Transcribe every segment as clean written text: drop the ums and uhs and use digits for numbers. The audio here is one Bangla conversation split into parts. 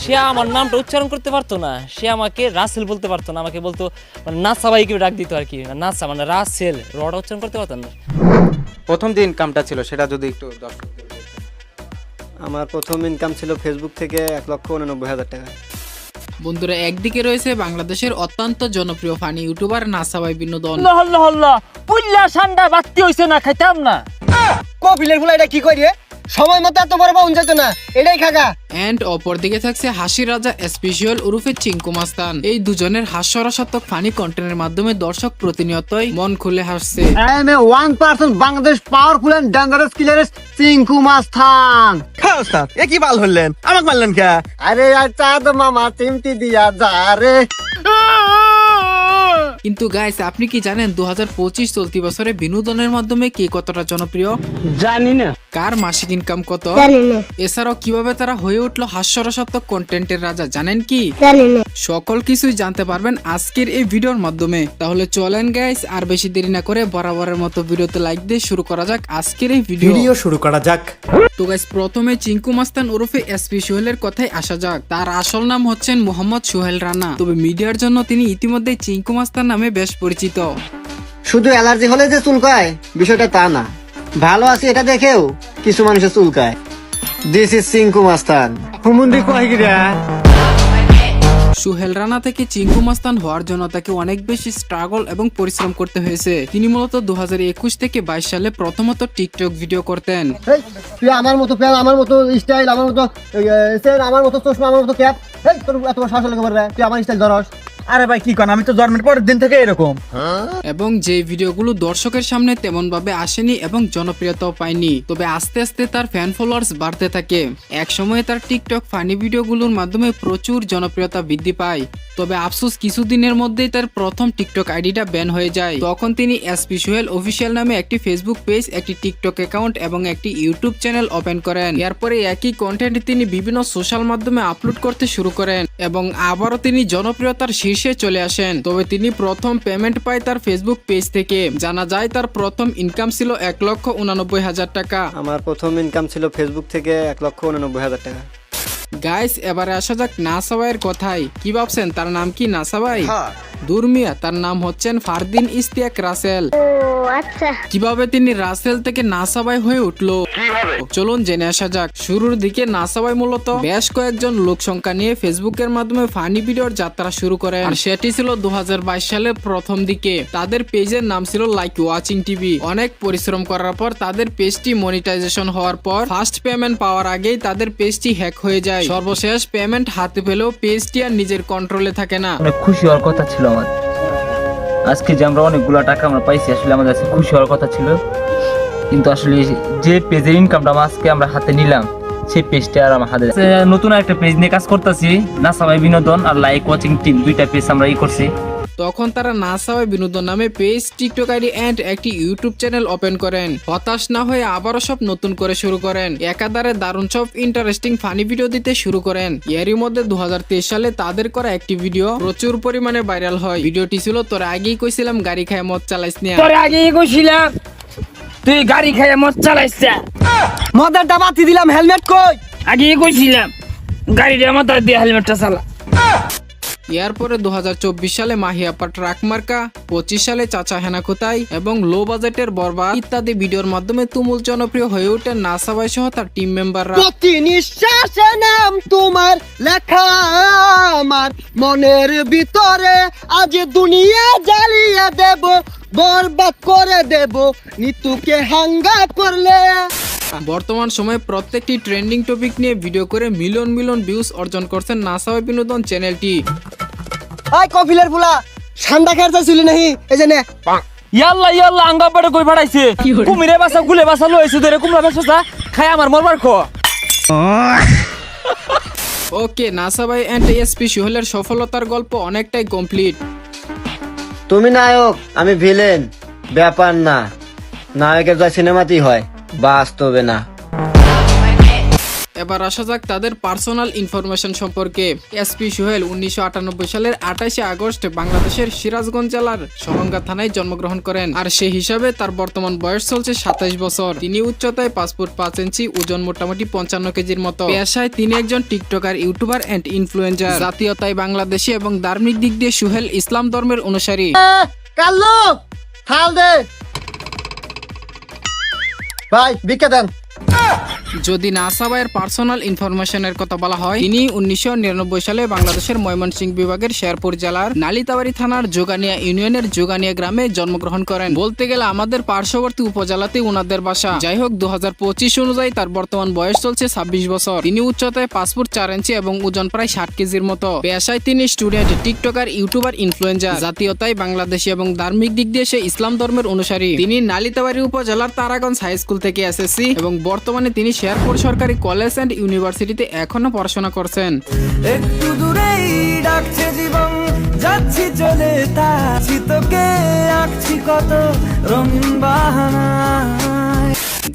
সে আমার নামটা উচ্চারণ করতে পারতো না, সে আমাকে রাসেল বলতে পারতো না, আমাকে বলতো মানে নাসা ভাইকে ডাক দিত আর কি, নাসা মানে রাসেল, রটা উচ্চারণ করতে পারতো না। প্রথম যে ইনকামটা ছিল সেটা যদি একটু দর্শকদের বলতেন। আমার প্রথম ইনকাম ছিল ফেসবুক থেকে 1,89,000 টাকা। বন্ধুরা, একদিকে রয়েছে বাংলাদেশের অত্যন্ত জনপ্রিয় ফানি ইউটিউবার নাসা ভাই বিনোদন, পুল্লা ঠান্ডা বাতি হইছে না, খাইতাম না। কপিলের ফুলা এটা কি করি সময় মতো এত বড় পাউন যেত না, এটাই খাগা। এন্ড অপরদিকে থাকছে হাসির রাজা স্পেশাল উরুফে চিঙ্কু মাস্তান। এই দুজনের হাস্যরসাত্মক ফানি কন্টেন্টের মাধ্যমে দর্শক প্রতিনিয়তই মন খুলে হাসছে। I am a 1% Bangladesh powerful and dangerous killers Chinku মাস্তান। ওস্তাদ এ কি বাল হলেন, আমাকে মারলেন কে? আরে আর চাঁদ মামা চিমটি দিয়া যা রে। কিন্তু গাইস, আপনি কি জানেন 2025 চলতি বছরে বিনোদনের মাধ্যমে কে কতটা জনপ্রিয়? জানি না। কার মাসিক ইনকাম কত? এছাড়াও কিভাবে তারা হয়ে উঠলো হাস্যরসাত্মক কন্টেন্টের রাজা, জানেন কি? সকল কিছুই জানতে পারবেন আজকের এই ভিডিওর মাধ্যমে। তাহলে চলেন গাইস, আর বেশি দেরি না করে বরাবরের মতো ভিডিওতে লাইক দিয়ে শুরু করা যাক আজকের এই ভিডিও শুরু করা যাক। তো গাইস, প্রথমে চিঙ্কু মাস্তান ওরফে এসপি সোহেলের কথায় আসা যাক। তার আসল নাম হচ্ছেন মোহাম্মদ সোহেল রানা, তবে মিডিয়ার জন্য তিনি ইতিমধ্যে চিঙ্কু মাস্তান নামে বেশ পরিচিত। শুধু অ্যালার্জি হলে যে চুলকায় বিষয়টা তা না, ভালো আছে এটা দেখেও কিছু মানুষের চুলকায়। দিস ইজ চিঙ্কু মাস্তান। হুমুন্দি কহিরা সোহেল রানা থেকে চিঙ্কু মাস্তান হওয়ার জন্য তাকে অনেক বেশি স্ট্রাগল এবং পরিশ্রম করতে হয়েছে। তিনি মূলত 2021 থেকে 22 সালে প্রথমত টিকটক ভিডিও করতেন। তুই আমার মতো প্যান, আমার মতো স্টাইল, আমার মতো সেন, আমার মতো চশমা, আমার মতো ক্যাপ, তোর এত শ্বাস লেগে পারবে, তুই আমার স্টাইল ধরস। আরে ভাই কি কন, আমি তো জন্মের পরের দিন থেকে এরকম। এবং যে ভিডিওগুলো দর্শকের সামনে তেমন ভাবে আসেনি এবং জনপ্রিয়তাও পায়নি, তবে আস্তে আস্তে তার ফ্যান ফলোয়ার্স বাড়তে থাকে। এক সময় তার টিকটক ফানি ভিডিওগুলোর মাধ্যমে প্রচুর জনপ্রিয়তা বৃদ্ধি পায়। তবে আফসোস, কিছুদিনের মধ্যেই তার প্রথম টিকটক আইডিটা ব্যান হয়ে যায়। তখন তিনি এসপি সোহেল অফিসিয়াল নামে একটি ফেসবুক পেজ, একটি টিকটক অ্যাকাউন্ট এবং একটি ইউটিউব চ্যানেল ওপেন করেন। এরপরে একই কন্টেন্ট তিনি বিভিন্ন সোশ্যাল মাধ্যমে আপলোড করতে শুরু করেন এবং আবারও তিনি জনপ্রিয়তার শীর্ষে চলে আসেন। তবে তিনি প্রথম পেমেন্ট পায় তার ফেসবুক পেজ থেকে। জানা যায় তার প্রথম ইনকাম ছিল 1,89,000 টাকা। আমার প্রথম ইনকাম ছিল ফেসবুক থেকে 1,89,000 টাকা। গাইস, এবারে আসা যাক নাসা ভাইয়ের কথায়। কি ভাবছেন তার নাম কি নাসা ভাই? দূর মিয়া, তার নাম হচ্ছেন ফারদিন ইশতিয়াক রাসেল। কিভাবে তিনি রাসেল থেকে নাসা ভাই হয়ে উঠলো চলুন জেনে আসা যাক। শুরুর দিকে নাসা ভাই মূলত বেশ কয়েকজন লোক সংখ্যা নিয়ে ফেসবুকের মাধ্যমে ফানি ভিডিওর যাত্রা শুরু করেন। আর সেটি ছিল 2022 সালের প্রথম দিকে। তাদের পেজের নাম ছিল লাইক ওয়াচিং টিভি। অনেক পরিশ্রম করার পর তাদের পেজটি মনিটাইজেশন হওয়ার পর ফার্স্ট পেমেন্ট পাওয়ার আগেই তাদের পেজটি হ্যাক হয়ে যায়। সর্বশেষ পেমেন্ট হাতে পেলেও পেজটি আর নিজের কন্ট্রোলে থাকে না। অনেক খুশি হওয়ার কথা ছিল আমার আজকে যে আমরা অনেকগুলো টাকা আমরা পাইছি, আসলে আমাদের কাছে খুশি হওয়ার কথা ছিল। কিন্তু আসলে যে পেজের ইনকামটা আজকে আমরা হাতে নিলাম, সেই পেজটা আর আমার হাতে নতুন একটা পেজ নিয়ে কাজ করতেছি, নাসা ভাই বিনোদন আর লাইক ওয়াচিং টিম, দুইটা পেজ আমরা করছি। তখন তারা নাসা ভাই বিনোদন নামে পেজ, টিকটক আইডি এন্ড একটি ইউটিউব চ্যানেল ওপেন করেন। হতাশ না হয়ে আবারও সব নতুন করে শুরু করেন। একাধারে দারুণ সব ইন্টারেস্টিং ফানি ভিডিও দিতে শুরু করেন। এরই মধ্যে 2023 সালে তাদের করা একটি ভিডিও প্রচুর পরিমাণে ভাইরাল হয়। ভিডিওটি ছিল তোর আগেই কইছিলাম গাড়ি খায় মদ চালাইস না। তোর আগেই কইছিলাম তুই গাড়ি খাইয়া মদ চালাইছ। মদারটা বাতি দিলাম, হেলমেট কই? আগেই কইছিলাম গাড়িটা মাথায় দিয়ে হেলমেটটা চালা। এরপরে 2024 সালে মাহিয়াপা ট্রাক মার্কা, 25 সালে চাচা হেনা কোথায় এবং লো বাজেটের বরবাদ ইত্যাদি ভিডিওর মাধ্যমে তুমুল জনপ্রিয় হয়ে ওঠেন নাসা ভাই সহ তার টিম মেম্বাররা। প্রতি নিঃশ্বাসে নাম তোমার লেখা আমার মনের ভিতরে, আজ দুনিয়া জ্বালিয়ে দেব, বরবাদ করে দেব নিতুকে হাঙ্গা করলে। বর্তমান সময়ে প্রত্যেকটি ট্রেন্ডিং টপিক নিয়ে ভিডিও করে মিলিয়ন মিলিয়ন ভিউজ অর্জন করছেন নাসা ভাই বিনোদন চ্যানেলটি। আই কফিলের ফুলা ঠান্ডা খেয়ে ছিল নাহি এই যে নে। ইয়াল্লা ইয়াল্লা আঙ্গা পড়ে কই ফাড়াইছে, কুমিরে বাসা গুলে বাসা লইছে ধরে কুমড়া বেশা খাই আমার মরবার খো। ওকে, নাসা ভাই এন্ড এসপি সোহেলের সফলতার গল্প অনেকটাই কমপ্লিট। তুমি নায়ক আমি ভিলেন, ব্যাপার না। নায়কের যা সিনেমাতেই হয়, বাস্তবে না। এবার আসা যাক তাদের পার্সোনাল ইনফরমেশন সম্পর্কে। এসপি সোহেল 1998 সালের 28শে আগস্ট বাংলাদেশের সিরাজগঞ্জ জেলার সরঙ্গা থানায় জন্মগ্রহণ করেন। আর সেই হিসাবে তার বর্তমান বয়স চলছে 27 বছর। তিনি উচ্চতায় 5 ফুট 5 ইঞ্চি, ওজন মোটামুটি 55 কেজির মতো। পেশায় তিনি একজন টিকটকার, ইউটিউবার এন্ড ইনফ্লুয়েন্সার। জাতীয়তায় বাংলাদেশি এবং ধার্মিক দিক দিয়ে সোহেল ইসলাম ধর্মের অনুসারী। কাল্লু থাল দে ভাই, ভিক্ষা দেন। যদি নাসা ভাইয়ের পার্সোনাল ইনফরমেশনের কথা বলা হয়, তিনি 1999 সালে বাংলাদেশের ময়মনসিংহ বিভাগের শেরপুর জেলার নালিতাবাড়ি থানার যোগানিয়া ইউনিয়নের যোগানিয়া গ্রামে জন্মগ্রহণ করেন। বলতে গেলে আমাদের পার্শ্ববর্তী উপজেলাতে উনাদের বাসা। যাই হোক, 2025 অনুযায়ী তার বর্তমান বয়স চলছে 26 বছর। তিনি উচ্চতায় 5 ফুট 4 ইঞ্চি এবং ওজন প্রায় 60 কেজির মতো। পেশায় তিনি স্টুডেন্ট, টিকটকার, ইউটিউবার, ইনফ্লুয়েন্সার। জাতীয়তায় বাংলাদেশি এবং ধার্মিক দিক দিয়ে সে ইসলাম ধর্মের অনুসারী। তিনি নালিতাবাড়ি উপজেলার তারাগঞ্জ হাই স্কুল থেকে এসএসসি এবং বর্তমানে তিনি শেরপুর সরকারি কলেজ এন্ড ইউনিভার্সিটিতে এখনো পড়াশোনা করছেন। একটু দূরেই ডাকছে জীবন, যাচ্ছি চলে তাছি তোকে, আঁকছি কত রঙিন বাহানা।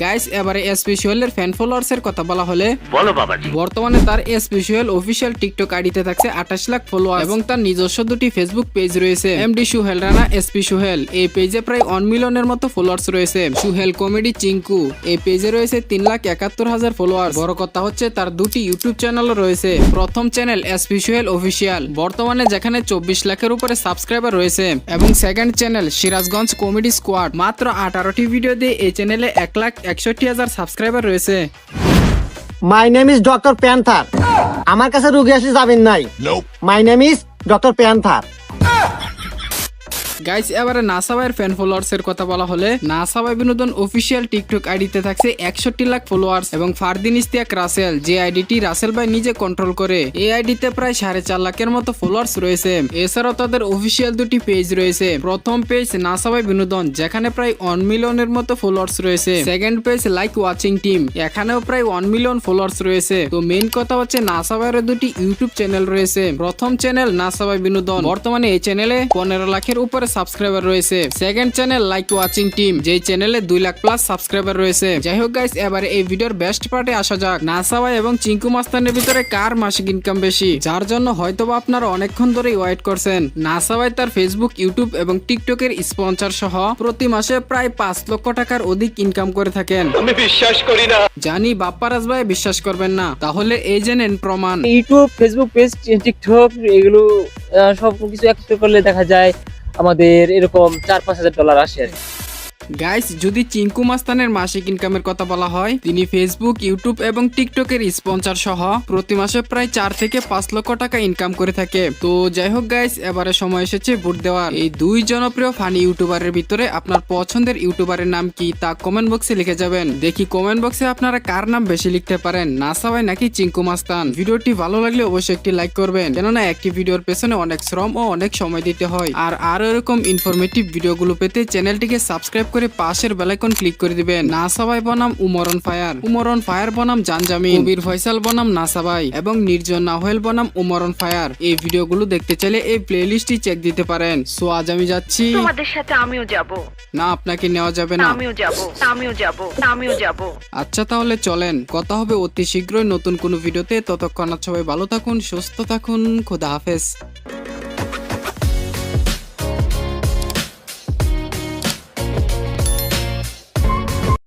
গাইস, এবারে এসপি সোহেলের ফ্যান ফলোয়ার্স এর কথা বলা হলে, বলো বাবাজি। বর্তমানে তার এসপি সোহেল অফিসিয়াল টিকটক আইডিতে থাকছে 28 লাখ ফলোয়ার এবং তার নিজস্ব দুটি ফেসবুক পেজ রয়েছে, এমডি সোহেল রানা, এসপি সোহেল। এই পেজে প্রায় 1 মিলিয়নের মতো ফলোয়ার্স রয়েছে। সোহেল কমেডি চিঙ্কু, এই পেজে রয়েছে 3,71,000 ফলোয়ার। বড় কথা হচ্ছে তার দুটি ইউটিউব চ্যানেল রয়েছে। প্রথম চ্যানেল এসপি সোহেল অফিসিয়াল, বর্তমানে যেখানে 24 লাখের উপরে সাবস্ক্রাইবার রয়েছে, এবং second channel Sirajganj comedy squad. মাত্র 18টি ভিডিও দিয়ে এই চ্যানেলে 1,61,000 সাবস্ক্রাইবার রয়েছে। My name is doctor panther. আমার কাছে রুগী আসলে যাবেন নাই। My name is doctor panther. Guys, এবারে নাসা ভাইয়ের ফ্যান ফলোয়ার্স এর কথা বলা হলে, নাসা ভাই বিনোদন অফিসিয়াল টিকটক আইডিতে থাকছে 61 লাখ ফলোয়ার্স এবং ফারদিন ইস্তিয়াক রাসেল, যে আইডিটি রাসেল ভাই নিজে কন্ট্রোল করে, এই আইডিতে প্রায় 4.5 লাখের মতো ফলোয়ার্স রয়েছে। এছাড়াও তাদের অফিসিয়াল দুটি পেজ রয়েছে। প্রথম পেজ নাসা ভাই বিনোদন, যেখানে প্রায় 1 মিলিয়নের মতো ফলোয়ার্স রয়েছে। Second page like watching team, এখানেও প্রায় 1 মিলিয়ন ফলোয়ার্স রয়েছে। তো মেইন কথা হচ্ছে নাসা ভাইয়ের দুটি ইউটিউব চ্যানেল রয়েছে। প্রথম চ্যানেল নাসা ভাই বিনোদন, বর্তমানে এই চ্যানেলে 15 লাখের উপরে সাবস্ক্রাইবার রয়েছে। Second channel like watching team, যেই চ্যানেলে 2 লাখ প্লাস সাবস্ক্রাইবার রয়েছে। যাই হোক গাইস, এবারে এই ভিডিওর বেস্ট পার্টে আসা যাক। নাসা ভাই এবং চিঙ্কু মাস্তানের ভিতরে কার মাসিক ইনকাম বেশি, যার জন্য হয়তোবা আপনারা অনেকক্ষণ ধরেই ওয়েট করছেন। নাসা ভাই তার ফেসবুক, ইউটিউব এবং টিকটকের স্পন্সর সহ প্রতি মাসে প্রায় 5 লক্ষ টাকার অধিক ইনকাম করে থাকেন। আমি বিশ্বাস করি না, জানি বাপ্পারাজ ভাই বিশ্বাস করবেন না, তাহলে এই যে নেন প্রমাণ। ইউটিউব, ফেসবুক পেজ, টিকটক, এগুলো সব কিছু একত্রিত করলে দেখা যায় আমাদের এরকম 4-5 হাজার ডলার আসে আর কি। গাইস, যদি চিঙ্কু মাস্তানের মাসিক ইনকামের কথা বলা হয়, তিনি ফেসবুক, ইউটিউব এবং টিকটকের স্পন্সর সহ প্রতি মাসে প্রায় 4 থেকে 5 লক্ষ টাকা ইনকাম করে থাকে। তো যাই হোক গাইস, এবারে সময় এসেছে ভোট দেওয়ার। এই দুই জনপ্রিয় ফানি ইউটিউবারের ভিতরে আপনার পছন্দের ইউটিউবারের নাম কি তা কমেন্ট বক্সে লিখে যাবেন। দেখি কমেন্ট বক্সে আপনারা কার নাম বেশি লিখতে পারেন, নাসা ভাই নাকি চিঙ্কু মাস্তান। ভিডিওটি ভালো লাগলে অবশ্যই একটি লাইক করবেন, কেননা একটি ভিডিওর পেছনে অনেক শ্রম ও অনেক সময় দিতে হয়। আর আরো এরকম ইনফরমেটিভ ভিডিওগুলো পেতে চ্যানেলটিকে সাবস্ক্রাইব করে পাশের বেল আইকন ক্লিক করে দিবেন। নাসা ভাই বনাম উমরন ফায়ার, উমরন ফায়ার বনাম জানজামিন, কবির ফয়সাল বনাম নাসা ভাই এবং নির্জন নাওহেল বনাম উমরন ফায়ার। এই ভিডিওগুলো দেখতে চাইলে এই প্লেলিস্টটি চেক দিতে পারেন। সো আজ আমি যাচ্ছি, তোমাদের সাথে আমিও যাব না আপনাকে নেওয়া যাবে না, আমিও যাব আমিও যাব আমিও যাব। আচ্ছা তাহলে চলেন, কথা হবে অতি শীঘ্রই নতুন কোনো ভিডিওতে। ততক্ষণ সবাই ভালো থাকুন, সুস্থ থাকুন, খোদা হাফেজ।